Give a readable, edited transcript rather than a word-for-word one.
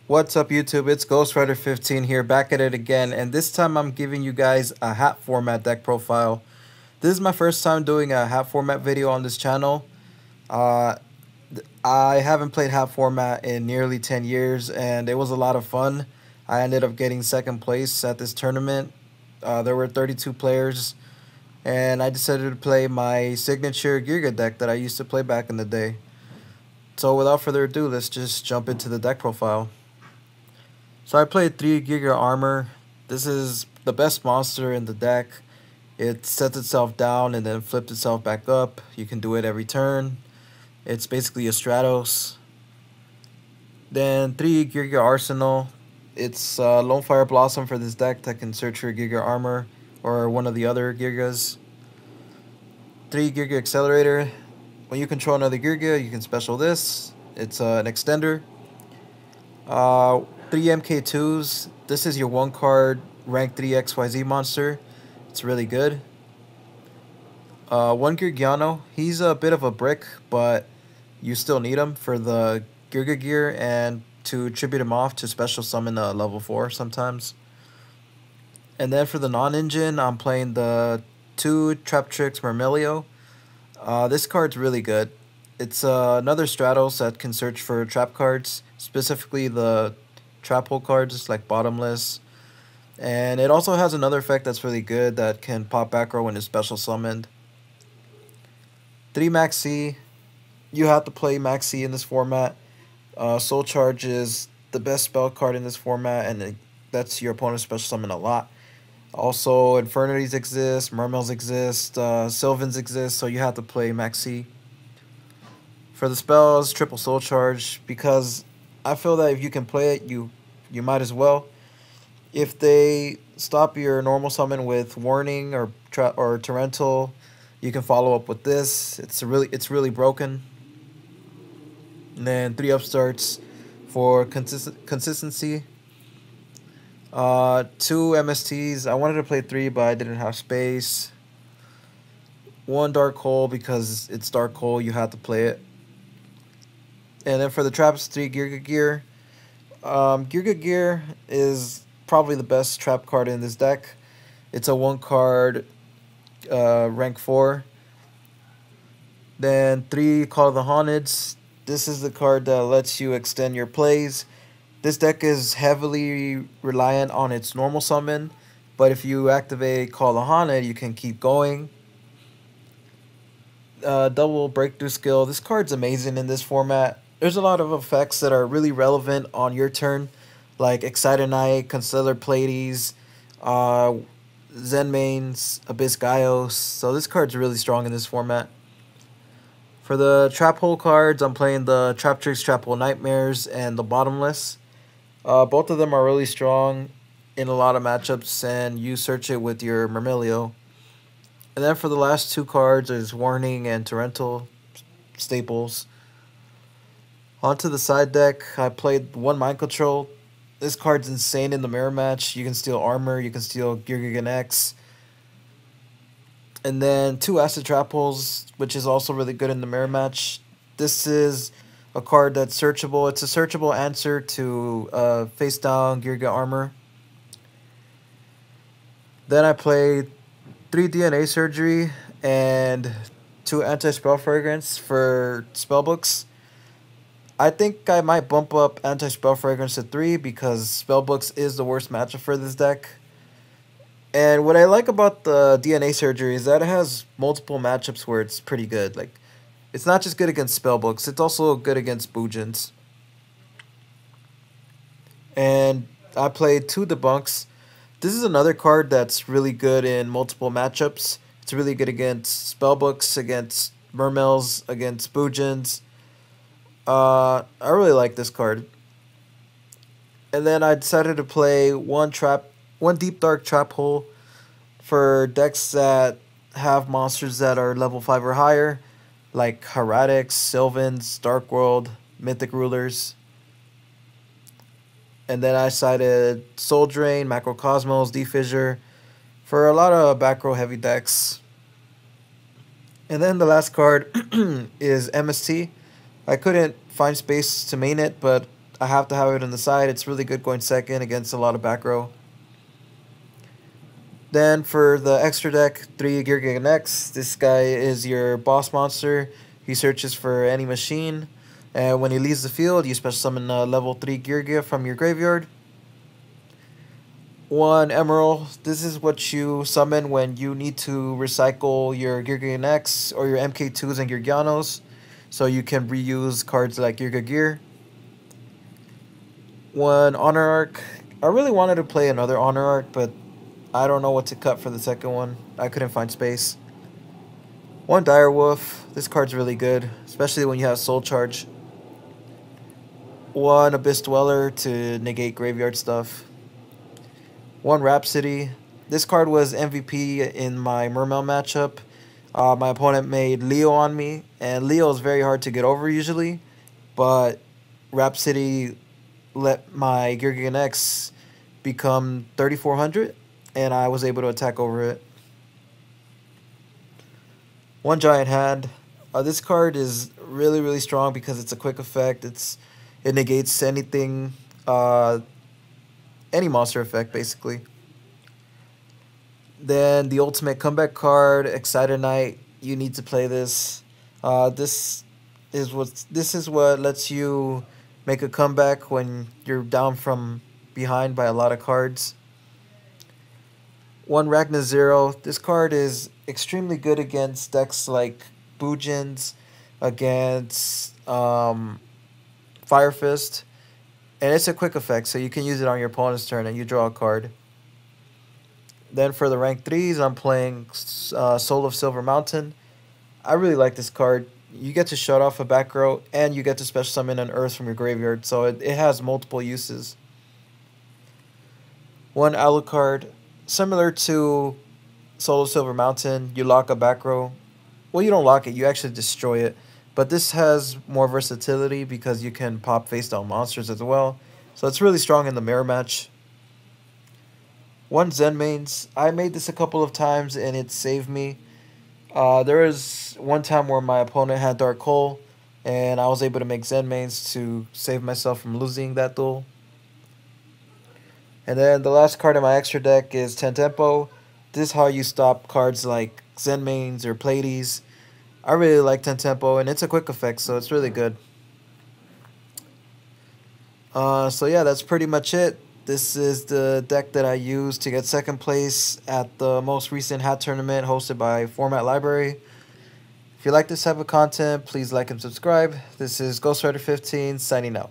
What's up YouTube? It's GhostRider15 here, back at it again, and this time I'm giving you guys a hat format deck profile. This is my first time doing a hat format video on this channel. Uh, I haven't played hat format in nearly 10 years and it was a lot of fun. I ended up getting second place at this tournament. There were 32 players and I decided to play my signature Geargia deck that I used to play back in the day. So without further ado, let's just jump into the deck profile. So I played 3 Giga Armor. This is the best monster in the deck. It sets itself down and then flips itself back up. You can do it every turn. It's basically a Stratos. Then 3 Giga Arsenal. It's Lone Fire Blossom for this deck that can search for Giga Armor or one of the other Gigas. 3 Giga Accelerator. When you control another Geargia, you can special this. It's an extender. 3 MK2s. This is your 1-card rank 3 XYZ monster. It's really good. 1 Geargiano. He's a bit of a brick, but you still need him for the Geargia gear and to tribute him off to special summon a level 4 sometimes. And then for the non-engine, I'm playing the 2 Traptrix Mermelio. This card's really good. It's another Stratos that can search for trap cards, specifically the trap hole cards like Bottomless. And it also has another effect that's really good that can pop back row when it's special summoned. 3 Maxi. You have to play Maxi in this format. Soul Charge is the best spell card in this format, and that's your opponent's special summon a lot. Also, Infernities exist, Mermels exist, Sylvans exist, so you have to play Maxi. For the spells, triple Soul Charge, because I feel that if you can play it, you might as well. If they stop your normal summon with Warning or Torrential, you can follow up with this. It's really broken. And then 3 upstarts for consistency. 2 MSTs. I wanted to play 3, but I didn't have space. 1 Dark Hole, because it's Dark Hole, you have to play it. And then for the traps, 3 Geargia Gear. Geargia Gear is probably the best trap card in this deck. It's a 1-card rank 4. Then 3 Call of the Haunteds. This is the card that lets you extend your plays. This deck is heavily reliant on its normal summon, but if you activate Call of the Haunted, you can keep going. Double Breakthrough Skill. This card's amazing in this format. There's a lot of effects that are really relevant on your turn, like Exciternite, Constellar Pleiades, Zenmains, Abyss Gaios. So this card's really strong in this format. For the Trap Hole cards, I'm playing the Traptrix Trap Hole Nightmares and the Bottomless. Both of them are really strong in a lot of matchups, and you search it with your Mermelio. And then for the last 2 cards is Warning and Torrential staples. Onto the side deck, I played 1 Mind Control. This card's insane in the mirror match. You can steal armor, you can steal Geargia X. And then 2 Acid Trap Holes, which is also really good in the mirror match. This is a card that's searchable. It's a searchable answer to face down Geargia Armor. Then I played 3 DNA Surgery and 2 Anti-Spell Fragrance for spellbooks. I think I might bump up Anti-Spell Fragrance to 3 because spellbooks is the worst matchup for this deck. And what I like about the DNA Surgery is that it has multiple matchups where it's pretty good. Like, it's not just good against spellbooks, it's also good against Boojins. And I played 2 Debunks. This is another card that's really good in multiple matchups. It's really good against spellbooks, against Mermels, against Boojins. I really like this card. And then I decided to play 1 Deep Dark Trap Hole for decks that have monsters that are level 5 or higher, like Heretics, Sylvans, Dark World, Mythic Rulers. And then I cited Soul Drain, Macrocosmos, Defissure for a lot of back row heavy decks. And then the last card is MST. I couldn't find space to main it, but I have to have it on the side. It's really good going second against a lot of back row. Then for the extra deck, 3 Geargia Next. This guy is your boss monster. He searches for any machine. And when he leaves the field, you special summon level 3 Geargia from your graveyard. 1 Emerald. This is what you summon when you need to recycle your Geargia Next or your MK2s and Geargianos. So you can reuse cards like Geargia Gear. 1 Honor Arc. I really wanted to play another Honor Arc, but I don't know what to cut for the second one. I couldn't find space. 1 Direwolf. This card's really good, especially when you have Soul Charge. 1 Abyss Dweller to negate graveyard stuff. 1 Rhapsody. This card was MVP in my Mermail matchup. My opponent made Leo on me, and Leo is very hard to get over usually, but Rhapsody let my Geargia X become 3400, and I was able to attack over it. 1 Giant Hand. This card is really strong because it's a quick effect. It negates anything, any monster effect basically. Then the ultimate comeback card, Exciter Knight. You need to play this. This is what lets you make a comeback when you're down from behind by a lot of cards. 1 Ragna Zero. This card is extremely good against decks like Bujins, against Fire Fist, and it's a quick effect, so you can use it on your opponent's turn and you draw a card. Then for the rank 3s, I'm playing Soul of Silver Mountain. I really like this card. You get to shut off a back row, and you get to special summon an Earth from your graveyard, so it has multiple uses. 1 Alucard. Similar to Soul of Silver Mountain, you lock a back row. Well, you don't lock it, you actually destroy it. But this has more versatility because you can pop face down monsters as well. So it's really strong in the mirror match. 1 Zen Mains. I made this a couple of times and it saved me. There was one time where my opponent had Dark Hole, and I was able to make Zen Mains to save myself from losing that duel. And then the last card in my extra deck is Tentempo. This is how you stop cards like Zen Mains or Pleiades. I really like Tentempo, and it's a quick effect, so it's really good. So yeah, that's pretty much it. This is the deck that I used to get second place at the most recent hat tournament hosted by Format Library. If you like this type of content, please like and subscribe. This is Ghostwriter 15 signing out.